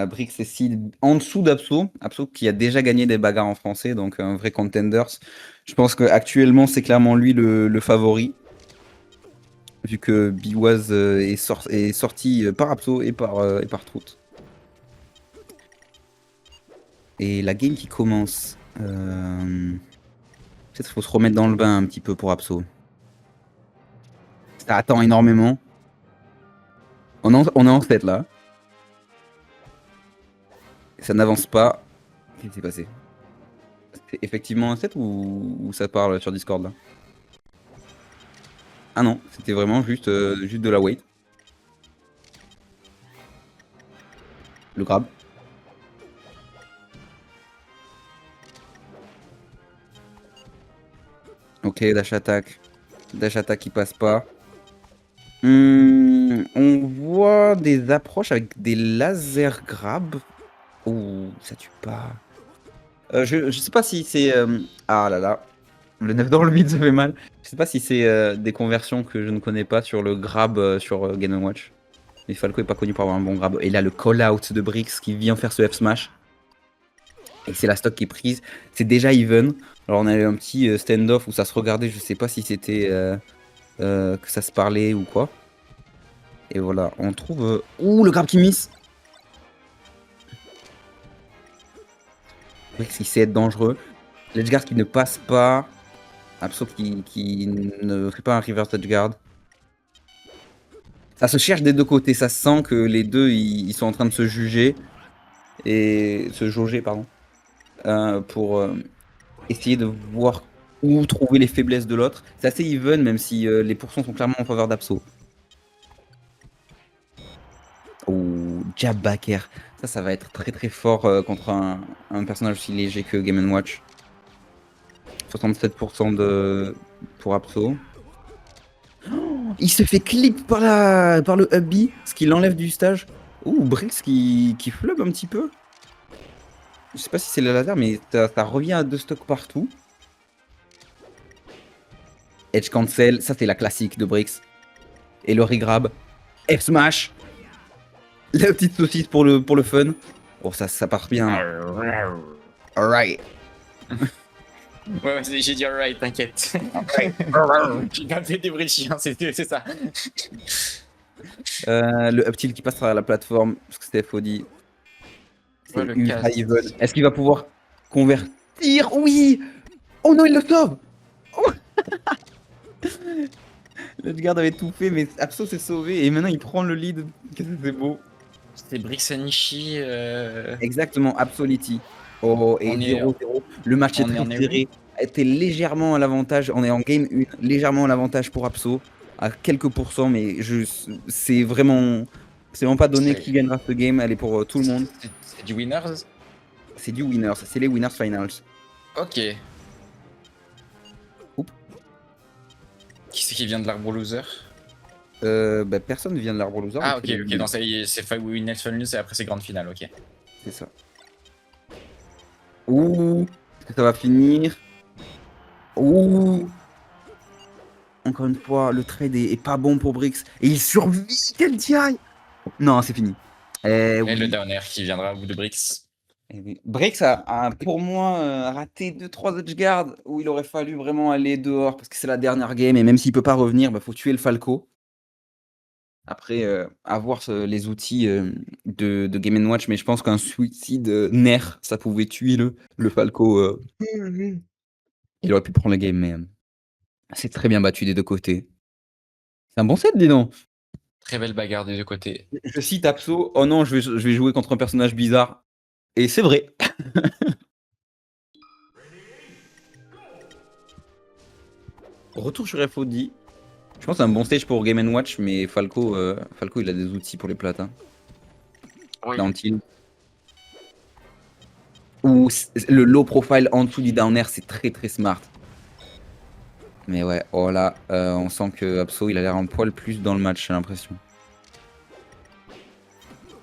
Brix est seed en dessous d'Apso. Apso qui a déjà gagné des bagarres en français, donc un vrai contenders. Je pense qu'actuellement, c'est clairement lui le favori. Vu que Biwaz est sorti par Apso et par Trout. Et la game qui commence. Peut-être qu'il faut se remettre dans le bain un petit peu pour Apso. Ça attend énormément. On est en 7 là. Ça n'avance pas. Qu'est-ce qui s'est passé? C'est effectivement un 7 ou ça parle sur Discord là? Ah non, c'était vraiment juste de la wait. Le grab. Ok, dash attack. Dash attack qui passe pas. On voit des approches avec des laser grab. Oh, ça tue pas. Je sais pas si c'est. Ah là là. Le 9 dans le vide, ça fait mal. Je sais pas si c'est des conversions que je ne connais pas sur le grab sur Game Watch. Mais Falco est pas connu pour avoir un bon grab. Et là, le call-out de Brix qui vient faire ce F-smash. Et c'est la stock qui est prise. C'est déjà even. Alors on a eu un petit stand-off où ça se regardait. Je sais pas si c'était que ça se parlait ou quoi. Et voilà, on trouve... Ouh, le grab qui miss. Brix qui sait être dangereux. L'edgeguard qui ne passe pas. Absol qui ne fait pas un reverse edgeguard. Ça se cherche des deux côtés. Ça sent que les deux, ils sont en train de se juger. Et se jauger, pardon. Pour essayer de voir où trouver les faiblesses de l'autre. C'est assez even, même si les pourcents sont clairement en faveur d'Apso. Oh, jab back air. Ça va être très très fort contre un personnage aussi léger que Game Watch. 67% pour Apso. Oh, il se fait clip par le up B, ce qui l'enlève du stage. Ouh, Brix qui flub un petit peu. Je sais pas si c'est le laser, mais ça revient à 2 stocks partout. Edge cancel, ça c'est la classique de Brix. Et le regrab. F smash. La petite saucisse pour le fun. Oh, ça part bien. Alright. Ouais, j'ai dit alright, t'inquiète. J'ai pas fait des vrais chiens, c'est ça. Le up tilt qui passe à la plateforme, parce que c'était FOD. C'est Ouais, le ultra cast. even. Est-ce qu'il va pouvoir convertir? Oui. Oh non, il le sauve. Oh. Le garde avait tout fait, mais Apso s'est sauvé et maintenant il prend le lead. Qu'est-ce que c'est beau. C'était Brixanishi. Exactement, Absolity. Oh, et On est, 0-0. Le match est on est très en est serré. Était légèrement à l'avantage. On est en game 1, légèrement à l'avantage pour Apso. À quelques pourcents, mais c'est vraiment. C'est vraiment pas donné qui gagnera ce game. Elle est pour tout le monde. C'est du winners. C'est du winners. C'est les winners finals. Ok. Oups. Qui c'est qui vient de l'arbre loser? Bah, personne vient de l'arbre loser. Ah, donc ok, c'est les ok. winners. Non, c'est winners finals et après c'est grande finale, ok. C'est ça. Ouh. Est-ce que ça va finir? Ouh. Encore une fois, le trade est pas bon pour Brix. Et il survit, quel TI! Non, c'est fini. Et Oui. le down air qui viendra au bout de Brix. Eh oui. Brix a, pour moi, raté 2-3 edgeguards où il aurait fallu vraiment aller dehors parce que c'est la dernière game et même s'il peut pas revenir, bah, faut tuer le Falco. Après, avoir les outils de Game Watch, mais je pense qu'un suicide nerf, ça pouvait tuer le Falco. Il aurait pu prendre la game, mais c'est très bien battu des deux côtés. C'est un bon set, dis donc. Très belle bagarre des deux côtés. Je cite Apso, oh non, je vais jouer contre un personnage bizarre. Et c'est vrai. Retour sur FOD. Je pense que c'est un bon stage pour Game Watch, mais Falco, il a des outils pour les plates. Hein. Oui. Down tilt. Ou le low profile en dessous du down air, c'est très très smart. Mais ouais, oh là, on sent que Apso, il a l'air un poil plus dans le match, j'ai l'impression.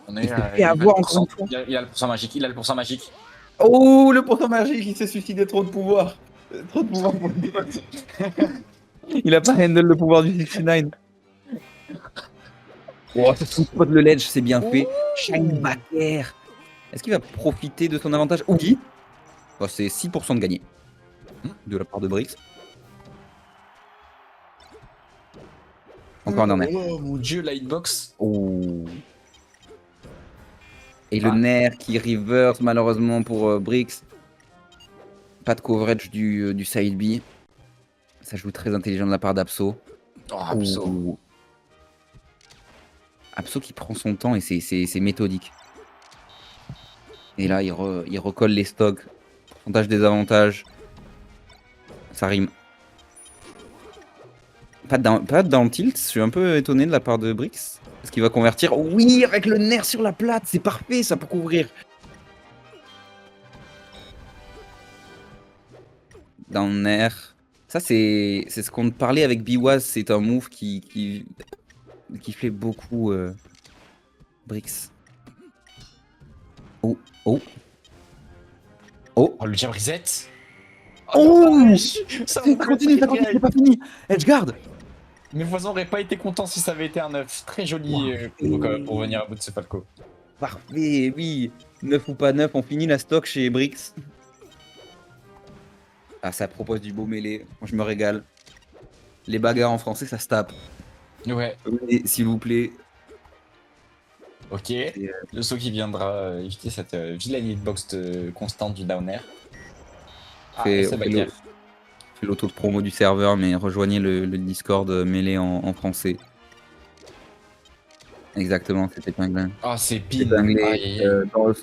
Il s'est fait avoir encore une fois. Il a le pourcent magique, il a le pourcent magique. Oh, le pourcent magique, il s'est suicidé, trop de pouvoir. Trop de pouvoir pour le Il a pas handle le pouvoir du 69. Oh, ça se spot le ledge, c'est bien fait. Ouh. Shine back air. Est-ce qu'il va profiter de son avantage? Oui. Oh, c'est 6% de gagné. De la part de Brix. Encore un down air. Oh mon dieu, la hitbox. Oh. Et le Ah. nerf qui reverse malheureusement pour Brix. Pas de coverage du side B. Ça joue très intelligent de la part d'Apso. Oh, Apso. Apso qui prend son temps et c'est méthodique. Et là, il recolle les stocks. Pourcentage des avantages. Ça rime. Pas de down tilt. Je suis un peu étonné de la part de Brix. Est-ce qu'il va convertir? Oui, avec le nerf sur la plate. C'est parfait ça pour couvrir. Down nerf. Ça, c'est ce qu'on parlait avec Biwaz. C'est un move qui fait beaucoup Brix. Oh, oh. Oh. Oh, le jab reset. Oh, ça continue, c'est pas fini. Edgeguard. Mes voisins n'auraient pas été contents si ça avait été un 9. Très joli pour venir à bout de ce Falco. Parfait, oui. 9 ou pas 9, on finit la stock chez Brix. Ah, ça propose du beau mêlé. Moi, je me régale. Les bagarres en français, ça se tape. Ouais. S'il vous plaît. Ok. Le saut qui viendra éviter cette vilaine hitbox constante du down air. Fait l'auto de promo du serveur, mais rejoignez le Discord mêlé en français. Exactement, c'était épinglé. Ah, c'est pin.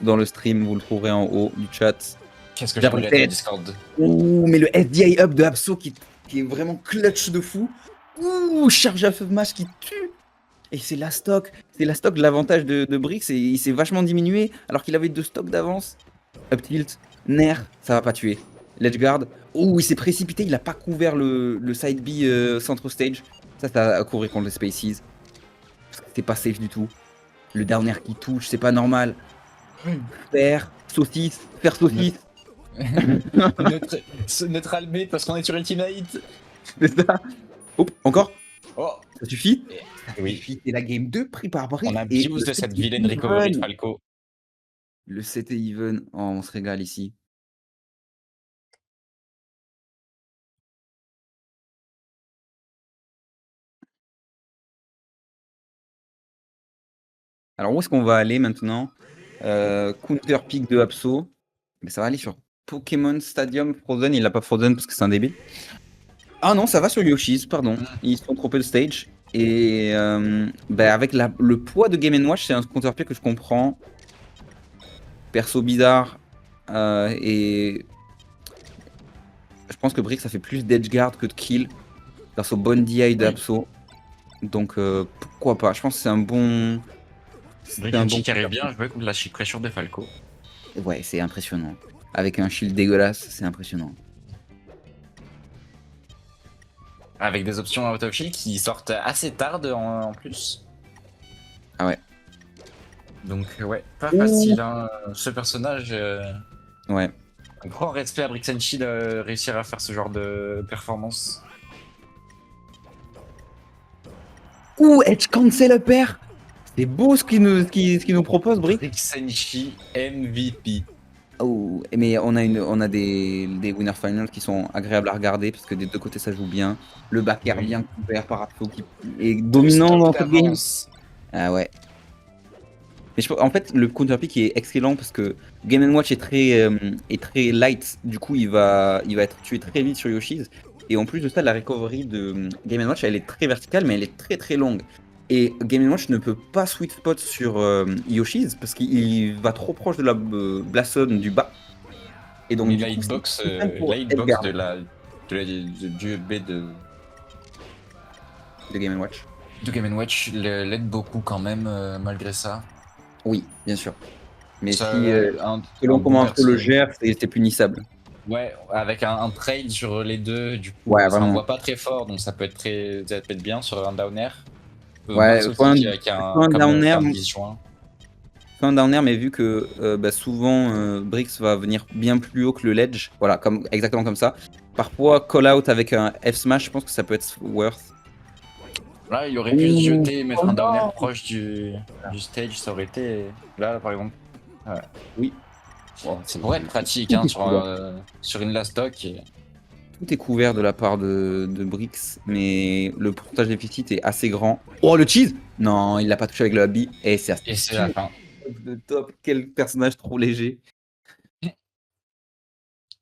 Dans le stream, vous le trouverez en haut du chat. Qu'est-ce que j'ai regretté le Discord. Ouh, mais le SDI up de Apso qui est vraiment clutch de fou. Ouh, charge à feu match qui tue. Et c'est la stock. C'est la stock de l'avantage de Brix. Et il s'est vachement diminué alors qu'il avait 2 stocks d'avance. Up tilt, nerf, ça va pas tuer. Ledge guard. Ouh, il s'est précipité. Il a pas couvert le side B centre stage. Ça a couvert contre les Spaces. C'était pas safe du tout. Le down air qui touche, c'est pas normal. Faire saucisse. Neutral B parce qu'on est sur Ultimate. C'est ça. Hop, encore. Oh. Ça suffit. Oui. Et la game 2 pris par Brix. On abuse de cette vilaine recovery de Falco. Le 7 et even. Oh, on se régale ici. Alors, où est-ce qu'on va aller maintenant? Counter pick de Apso. Mais ça va aller sur Pokémon Stadium Frozen. Il l'a pas Frozen parce que c'est un débile. Ah non, ça va sur Yoshi's, pardon. Ils se sont trompés de stage. Et avec le poids de Game & Watch, c'est un counter pick que je comprends. Perso bizarre. Et je pense que Brix ça fait plus d'edge guard que de kill. Grâce au bon DI d'Apso. Donc pourquoi pas. Je pense que c'est un bon. C'est un bon qui arrive bien à jouer contre la pressure de Falco. Ouais, c'est impressionnant. Avec un shield dégueulasse, c'est impressionnant. Avec des options out of shield qui sortent assez tard en plus. Ah ouais. Donc ouais, pas facile hein. Ce personnage. Ouais. Un grand respect à Brixenchi de réussir à faire ce genre de performance. Ouh, Edge cancel up air. C'est beau ce qu'il nous propose, Brix. Brixenchi MVP. Oh, mais on a des winner finals qui sont agréables à regarder parce que des deux côtés ça joue bien. Le back air bien couvert par Apso qui est dominant dans cette game. Ah ouais. Mais en fait, le counter pick est excellent parce que Game & Watch est très light. Du coup, il va être tué très vite sur Yoshi's. Et en plus de ça, la recovery de Game & Watch, elle est très verticale, mais elle est très très longue. Et Game & Watch ne peut pas sweet spot sur Yoshi's parce qu'il va trop proche de la Blossom du bas. Et donc, la hitbox du B de Game & Watch. De Game & Watch l'aide beaucoup quand même, malgré ça. Oui, bien sûr. Mais ça, selon comment Apso le gère, c'est punissable. Ouais, avec un trade sur les deux, du coup, ouais, ça envoie pas très fort, donc ça peut être bien sur un down air. Ouais, un down air. Un down air, mais vu que souvent Brix va venir bien plus haut que le ledge, voilà, exactement comme ça. Parfois call out avec un F smash, je pense que ça peut être worth. Là, il aurait pu se Ouh, jeter et mettre oh un downer non! proche du stage, ça aurait été. Là, par exemple. Ouais. Oui. Oh, Ça pourrait être pratique tout hein, est couvert. sur une last stock. Tout est couvert de la part de Brix, mais le pourcentage déficit est assez grand. Oh, le cheese! Non, il l'a pas touché avec le habit. Et c'est Et c'est la fin. de top. Quel personnage trop léger.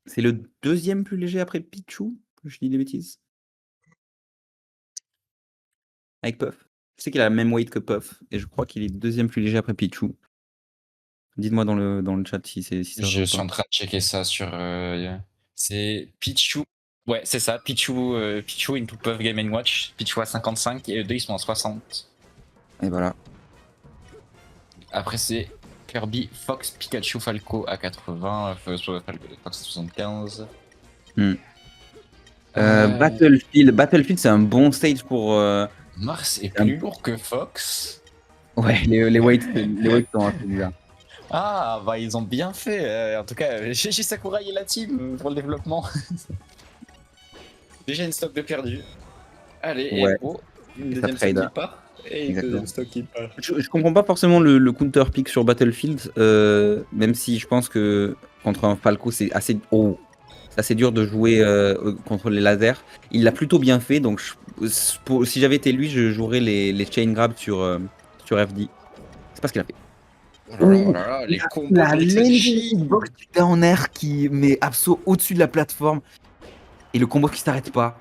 C'est le deuxième plus léger après Pichou? Je dis des bêtises? Avec Puff. Je sais qu'il a la même weight que Puff, et je crois qu'il est deuxième plus léger après Pichou. Dites-moi dans le chat si c'est vrai Je ou suis pas. en train de checker ça sur. C'est Pichu. Ouais, c'est ça. Pichu into Puff Game Watch. Pichu à 55 et eux deux ils sont à 60. Et voilà. Après, c'est Kirby, Fox, Pikachu, Falco à 80. Fox à 75. Hmm. Euh, Battlefield, c'est un bon stage pour. Mars est Un- plus lourd que Fox. Ouais, les weights sont assez bizarres. Ah, bah ils ont bien fait. En tout cas, GG Sakurai et la team pour le développement. Déjà une stock de perdu. Allez, Ouais, et oh, une et ça deuxième stock trade. qui part. Et une Exactement. deuxième stock qui part. Je comprends pas forcément le counter pick sur Battlefield, même si je pense que contre un Falco, c'est assez dur de jouer contre les lasers. Il l'a plutôt bien fait, donc si j'avais été lui, je jouerais les chain grabs sur FD. C'est pas ce qu'il a fait. Oh là là, oh Ouh, là là, les combos de la Brix landing G. box down air qui met Abso au-dessus de la plateforme et le combo qui s'arrête pas.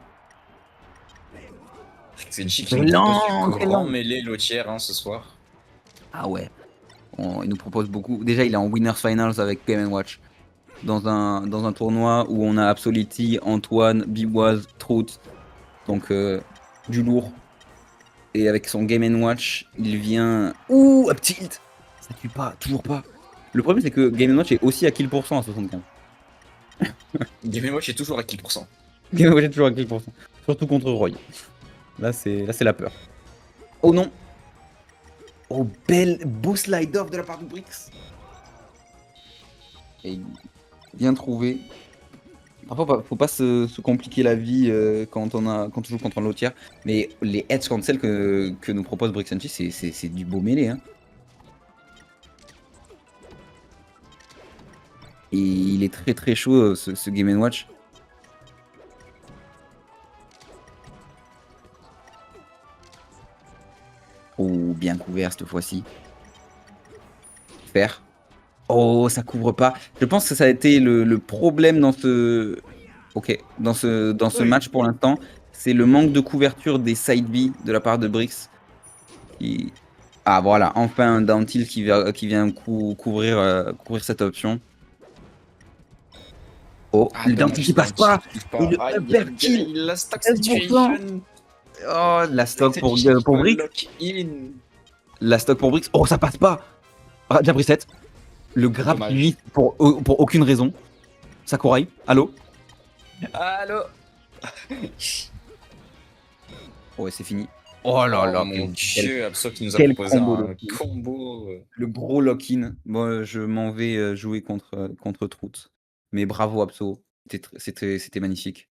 C'est une G qui Très nous propose du lent, très grand lent. mêlé lotière hein, ce soir. Ah ouais, il nous propose beaucoup. Déjà, il est en Winners Finals avec Game Watch. Dans un tournoi où on a Absolity, Antoine, Biwaz, Trout, donc du lourd. Et avec son Game Watch, il vient. Ouh, up tilt! Ça tue pas, toujours pas. Le problème, c'est que Game Watch est aussi à kill % à 75. Game Watch est toujours à kill %. Game Watch est toujours à kill %. Surtout contre Roy. Là, c'est la peur. Oh non! Oh, beau slide off de la part de Brix. Et bien trouvé. Parfois, faut pas se compliquer la vie quand on joue contre un lotier. Mais les edge cancel que nous propose Brixenchi, c'est du beau mêlé. Hein. Et il est très très chaud ce Game Watch. Oh, bien couvert cette fois-ci. Faire. Oh, ça couvre pas. Je pense que ça a été le problème dans ce. Ok, dans ce match pour l'instant. C'est le manque de couverture des side B de la part de Brix. Qui... Ah voilà, enfin un down tilt qui vient couvrir cette option. Oh, Ah, le down tilt qui dommage, passe down tilt pas. qui touche Et pas. le Aïe, upper aïe, kill, aïe, la stack 13%. situation. Oh, la stock Cette G qui pour peut Brix. lock in. La stock pour Brix. Oh, ça passe pas. Ah, déjà pris 7. Le grab qui Dommage. lit pour aucune raison. Sakurai, allô. Allô. Oh, ouais, c'est fini. Oh là Oh là, mon dieu, Abso qui nous a quel proposé combo un lock-in. combo. Le gros lock-in. Moi, je m'en vais jouer contre Trout. Mais bravo, Abso. C'était magnifique.